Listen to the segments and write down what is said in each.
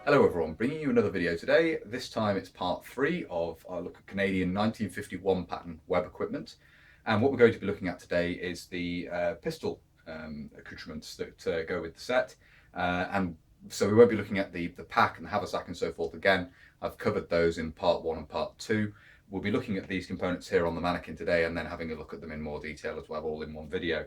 Hello everyone, bringing you another video today. This time it's part 3 of our look at Canadian 1951 pattern web equipment. And what we're going to be looking at today is the pistol accoutrements that go with the set. And so we won't be looking at the pack and the haversack and so forth again. I've covered those in part 1 and part 2. We'll be looking at these components here on the mannequin today and then having a look at them in more detail as well, all in one video.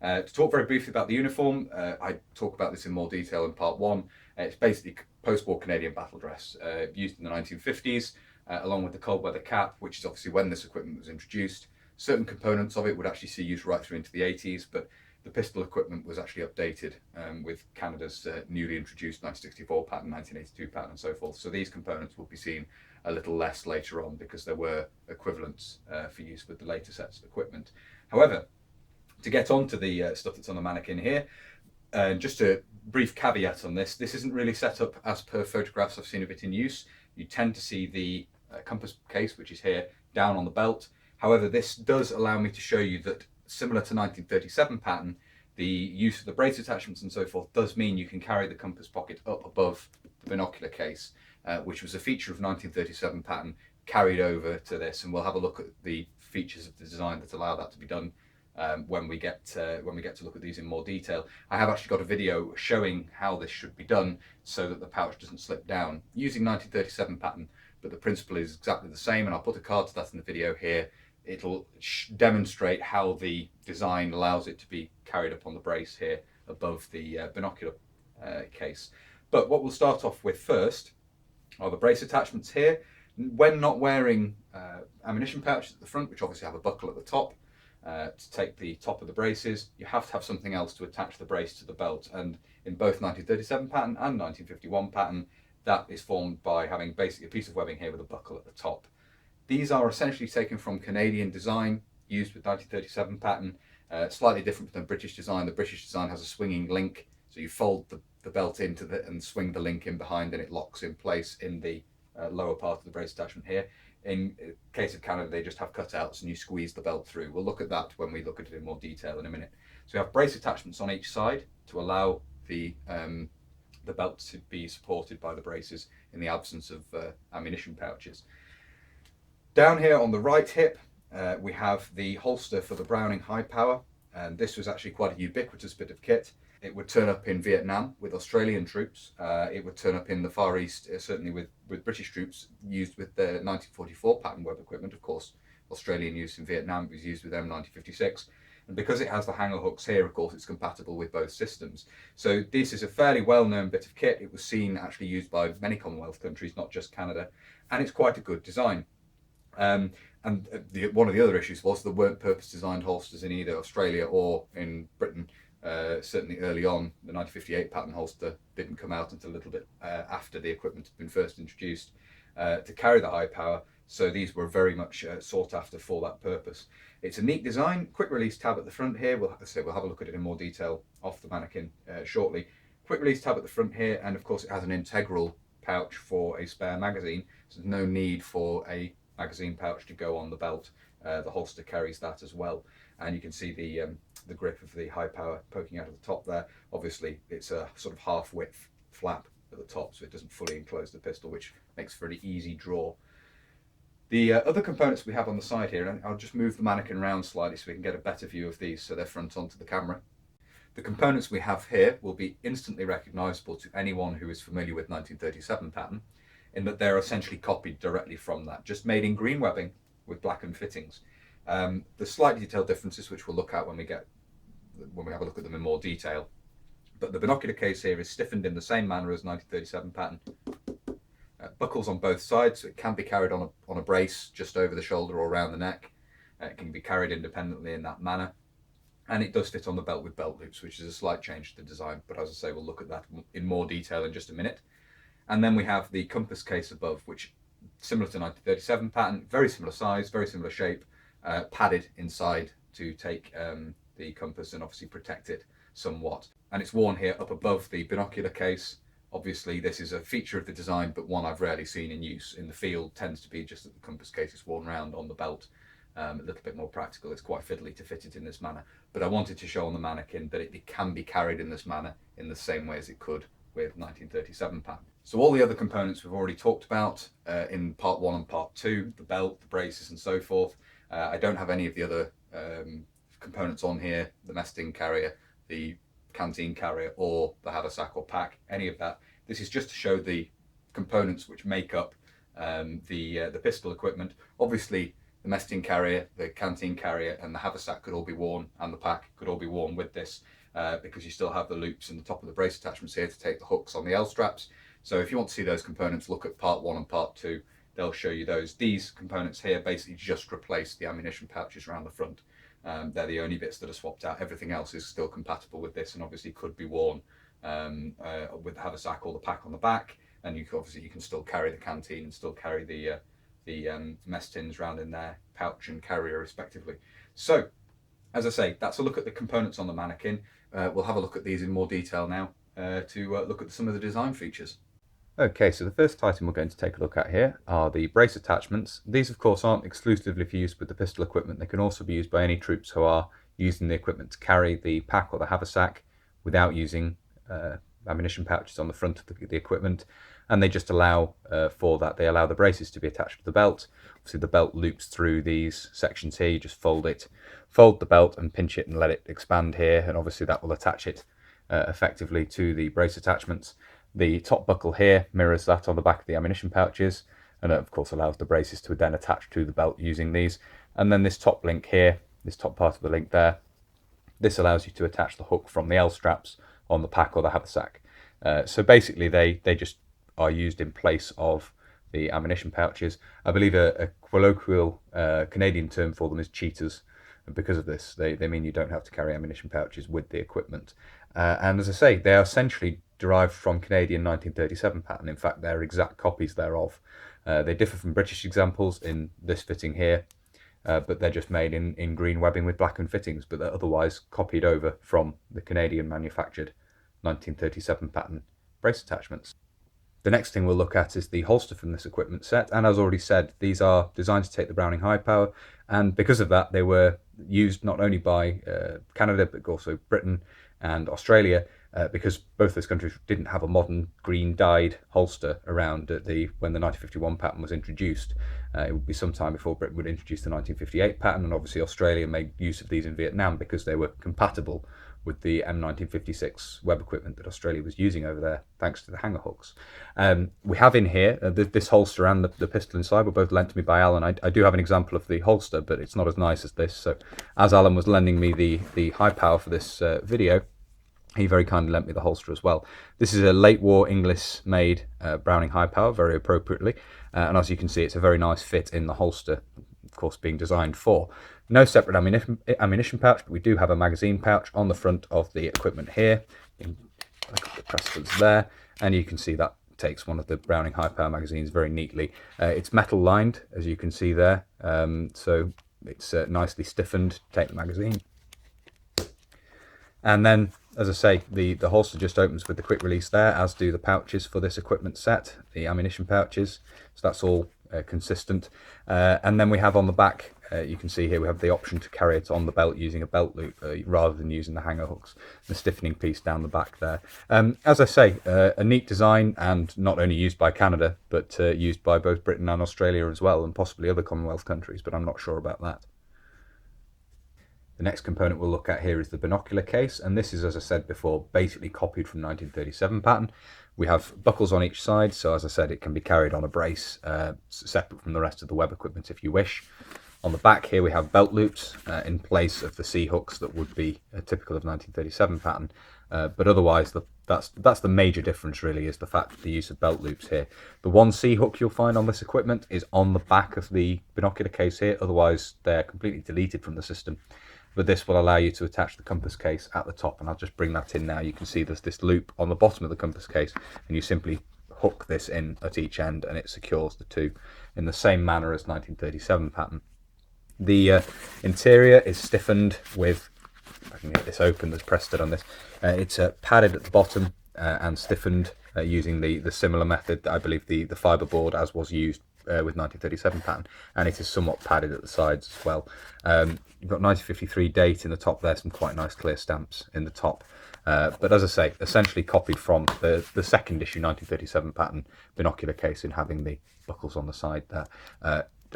To talk very briefly about the uniform, I talk about this in more detail in part 1. It's basically post-war Canadian battle dress used in the 1950s, along with the cold weather cap, which is obviously when this equipment was introduced. Certain components of it would actually see use right through into the 80s, but the pistol equipment was actually updated with Canada's newly introduced 1964 pattern, 1982 pattern and so forth. So these components will be seen a little less later on because there were equivalents for use with the later sets of equipment. However, to get on to the stuff that's on the mannequin here, just a brief caveat on this isn't really set up as per photographs I've seen of it in use. You tend to see the compass case, which is here, down on the belt. However, this does allow me to show you that, similar to 1937 pattern, the use of the brace attachments and so forth does mean you can carry the compass pocket up above the binocular case, which was a feature of 1937 pattern carried over to this, and we'll have a look at the features of the design that allow that to be done when we get to look at these in more detail. I have actually got a video showing how this should be done so that the pouch doesn't slip down using 1937 pattern, but the principle is exactly the same, and I'll put a card to that in the video here. It'll demonstrate how the design allows it to be carried up on the brace here above the binocular case. But what we'll start off with first are the brace attachments here. When not wearing ammunition pouches at the front, which obviously have a buckle at the top, to take the top of the braces, you have to have something else to attach the brace to the belt, and in both 1937 pattern and 1951 pattern that is formed by having basically a piece of webbing here with a buckle at the top. These are essentially taken from Canadian design used with 1937 pattern, slightly different than British design. The British design has a swinging link, so you fold the belt into and swing the link in behind, and it locks in place in the lower part of the brace attachment here. In case of Canada, they just have cutouts and you squeeze the belt through. We'll look at that when we look at it in more detail in a minute. So we have brace attachments on each side to allow the belt to be supported by the braces in the absence of ammunition pouches. Down here on the right hip, we have the holster for the Browning High Power, and this was actually quite a ubiquitous bit of kit. It would turn up in Vietnam with Australian troops. It would turn up in the Far East, certainly with British troops, used with the 1944 pattern web equipment. Of course, Australian use in Vietnam was used with M1956. And because it has the hanger hooks here, of course, it's compatible with both systems. So this is a fairly well-known bit of kit. It was seen actually used by many Commonwealth countries, not just Canada, and it's quite a good design. And one of the other issues was there weren't purpose-designed holsters in either Australia or in Britain. Certainly early on, the 1958 pattern holster didn't come out until a little bit after the equipment had been first introduced to carry the high power, so these were very much sought after for that purpose. It's a neat design, quick release tab at the front here. We'll have a look at it in more detail off the mannequin shortly. Quick release tab at the front here, and of course it has an integral pouch for a spare magazine, so there's no need for a magazine pouch to go on the belt. The holster carries that as well, and you can see the grip of the high power poking out of the top there. Obviously it's a sort of half width flap at the top, so it doesn't fully enclose the pistol, which makes for an easy draw. The other components we have on the side here, and I'll just move the mannequin around slightly so we can get a better view of these so they're front onto the camera. The components we have here will be instantly recognisable to anyone who is familiar with 1937 pattern, in that they're essentially copied directly from that, just made in green webbing with blackened fittings. There's slightly detailed differences which we'll look at when we have a look at them in more detail. But the binocular case here is stiffened in the same manner as 1937 pattern. Buckles on both sides, so it can be carried on a brace just over the shoulder or around the neck. It can be carried independently in that manner. And it does fit on the belt with belt loops, which is a slight change to the design. But as I say, we'll look at that in more detail in just a minute. And then we have the compass case above, which, similar to 1937 pattern, very similar size, very similar shape, padded inside to take the compass and obviously protect it somewhat. And it's worn here up above the binocular case. Obviously this is a feature of the design, but one I've rarely seen in use in the field. Tends to be just that the compass case is worn around on the belt. A little bit more practical. It's quite fiddly to fit it in this manner, but I wanted to show on the mannequin that it can be carried in this manner in the same way as it could with 1937 pattern. So all the other components we've already talked about in part 1 and part 2, the belt, the braces and so forth. I don't have any of the other components on here, the mess tin carrier, the canteen carrier, or the haversack or pack, any of that. This is just to show the components which make up the pistol equipment. Obviously, the mess tin carrier, the canteen carrier, and the haversack could all be worn, and the pack could all be worn with this, because you still have the loops in the top of the brace attachments here to take the hooks on the L straps. So if you want to see those components, look at part 1 and part 2. They'll show you those. These components here basically just replace the ammunition pouches around the front. They're the only bits that are swapped out. Everything else is still compatible with this, and obviously could be worn with the haversack or the pack on the back. And you can still carry the canteen and still carry the mess tins around in their pouch and carrier respectively. So, as I say, that's a look at the components on the mannequin. We'll have a look at these in more detail now to look at some of the design features. Okay, so the first item we're going to take a look at here are the brace attachments. These of course aren't exclusively for use with the pistol equipment. They can also be used by any troops who are using the equipment to carry the pack or the haversack without using ammunition pouches on the front of the equipment, and they just allow for that. They allow the braces to be attached to the belt. Obviously the belt loops through these sections here. You just fold the belt and pinch it and let it expand here, and obviously that will attach it effectively to the brace attachments. The top buckle here mirrors that on the back of the ammunition pouches, and it of course allows the braces to then attach to the belt using these. And then this top link here, this top part of the link there, this allows you to attach the hook from the L straps on the pack or the haversack. So basically they just are used in place of the ammunition pouches. I believe a colloquial Canadian term for them is cheaters. Because of this, they mean you don't have to carry ammunition pouches with the equipment. And as I say, they are essentially derived from Canadian 1937 pattern. In fact, they're exact copies thereof. They differ from British examples in this fitting here, but they're just made in green webbing with blackened fittings, but they're otherwise copied over from the Canadian manufactured 1937 pattern brace attachments. The next thing we'll look at is the holster from this equipment set, and as already said, these are designed to take the Browning high power, and because of that they were used not only by Canada but also Britain and Australia, because both those countries didn't have a modern green dyed holster around when the 1951 pattern was introduced. It would be some time before Britain would introduce the 1958 pattern, and obviously Australia made use of these in Vietnam because they were compatible with the M1956 web equipment that Australia was using over there, thanks to the hanger hooks. We have in here this holster and the pistol inside were both lent to me by Alan. I do have an example of the holster, but it's not as nice as this. So as Alan was lending me the high power for this video, he very kindly lent me the holster as well. This is a late war English made Browning high power, very appropriately, and as you can see it's a very nice fit in the holster, of course being designed for. No separate ammunition pouch, but we do have a magazine pouch on the front of the equipment here. I've got the press goods there, and you can see that takes one of the Browning high power magazines very neatly. It's metal lined, as you can see there, so it's nicely stiffened to take the magazine. And then, as I say, the holster just opens with the quick release there, as do the pouches for this equipment set, the ammunition pouches. So that's all consistent. And then we have on the back, you can see here we have the option to carry it on the belt using a belt loop rather than using the hanger hooks, the stiffening piece down the back there. As I say, a neat design, and not only used by Canada but used by both Britain and Australia as well, and possibly other Commonwealth countries, but I'm not sure about that. The next component we'll look at here is the binocular case, and this is, as I said before, basically copied from 1937 pattern. We have buckles on each side, so as I said, it can be carried on a brace, separate from the rest of the web equipment if you wish. On the back here we have belt loops in place of the C-hooks that would be typical of 1937 pattern, but otherwise that's the major difference really, is the fact of the use of belt loops here. The one C-hook you'll find on this equipment is on the back of the binocular case here, otherwise they're completely deleted from the system. But this will allow you to attach the compass case at the top, and I'll just bring that in now. You can see there's this loop on the bottom of the compass case, and you simply hook this in at each end and it secures the two in the same manner as 1937 pattern. The interior is stiffened with, if I can get this open, there's press stud on this, it's padded at the bottom and stiffened using the similar method that I believe the fiberboard as was used with 1937 pattern, and it is somewhat padded at the sides as well. You've got 1953 date in the top there, some quite nice clear stamps in the top. But as I say, essentially copied from the second issue 1937 pattern binocular case in having the buckles on the side there.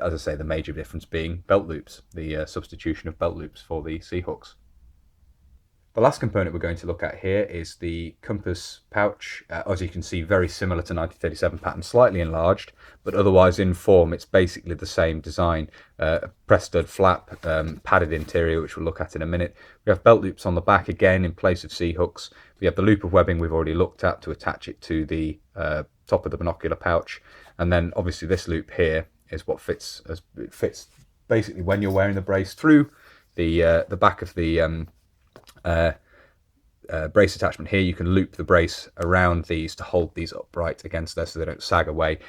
As I say, the major difference being belt loops, the substitution of belt loops for the C hooks. The last component we're going to look at here is the compass pouch. As you can see, very similar to 1937 pattern, slightly enlarged, but otherwise in form it's basically the same design. Press stud flap, padded interior, which we'll look at in a minute. We have belt loops on the back again in place of C hooks. We have the loop of webbing we've already looked at to attach it to the top of the binocular pouch, and then obviously this loop here is what fits, as it fits basically when you're wearing the brace through the back of the brace attachment here. You can loop the brace around these to hold these upright against there so they don't sag away,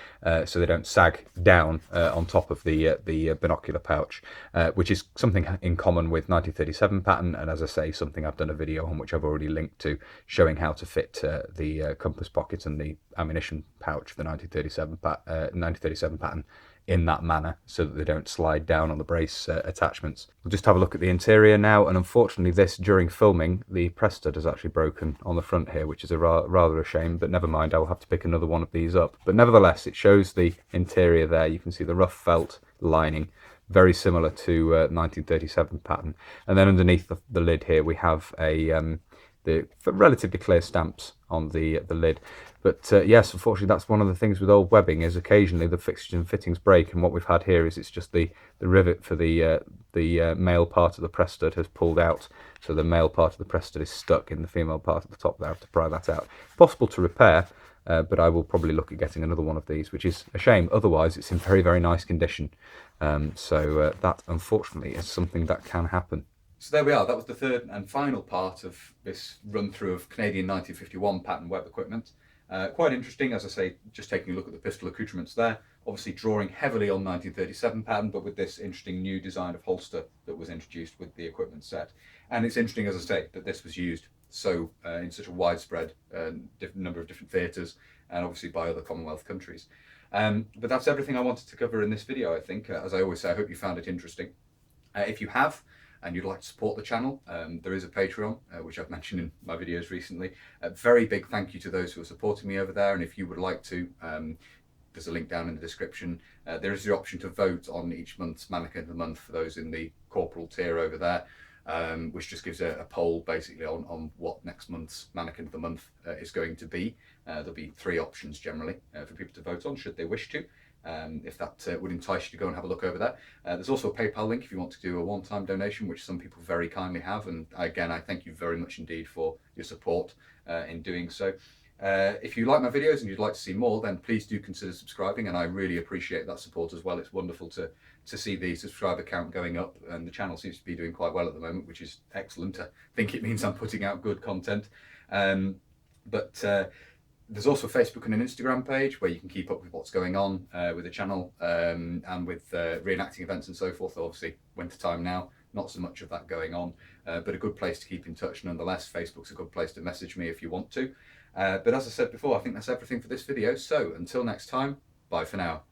so they don't sag down on top of the binocular pouch, which is something in common with 1937 pattern, and as I say, something I've done a video on which I've already linked to, showing how to fit the compass pocket and the ammunition pouch for the 1937 pattern in that manner so that they don't slide down on the brace attachments. We'll just have a look at the interior now, and unfortunately this, during filming, the press stud has actually broken on the front here, which is rather a shame, but never mind, I will have to pick another one of these up. But nevertheless, it shows the interior there. You can see the rough felt lining, very similar to 1937 pattern. And then underneath the lid here we have the relatively clear stamps on the lid. But yes, unfortunately that's one of the things with old webbing, is occasionally the fixtures and fittings break, and what we've had here is it's just the rivet for the male part of the press stud has pulled out, so the male part of the press stud is stuck in the female part at the top there. I have to pry that out. Possible to repair, but I will probably look at getting another one of these, which is a shame. Otherwise it's in very nice condition. So that unfortunately is something that can happen. So there we are. That was the third and final part of this run through of Canadian 1951 pattern web equipment. Quite interesting, as I say, just taking a look at the pistol accoutrements there. Obviously drawing heavily on 1937 pattern, but with this interesting new design of holster that was introduced with the equipment set. And it's interesting, as I say, that this was used so in such a widespread number of different theatres, and obviously by other Commonwealth countries. But that's everything I wanted to cover in this video, I think. As I always say, I hope you found it interesting. If you have, and you'd like to support the channel, there is a Patreon, which I've mentioned in my videos recently. A very big thank you to those who are supporting me over there, and if you would like to, there's a link down in the description. There is the option to vote on each month's mannequin of the month for those in the corporal tier over there, which just gives a poll basically on what next month's mannequin of the month is going to be. There'll be 3 options generally for people to vote on, should they wish to. If that would entice you to go and have a look over that. There's also a PayPal link if you want to do a one-time donation, which some people very kindly have, and again I thank you very much indeed for your support in doing so. If you like my videos and you'd like to see more, then please do consider subscribing, and I really appreciate that support as well. It's wonderful to see the subscriber count going up, and the channel seems to be doing quite well at the moment, which is excellent. I think it means I'm putting out good content. There's also a Facebook and an Instagram page where you can keep up with what's going on with the channel and with reenacting events and so forth. Obviously, winter time now, not so much of that going on, but a good place to keep in touch nonetheless. Facebook's a good place to message me if you want to. But as I said before, I think that's everything for this video. So until next time, bye for now.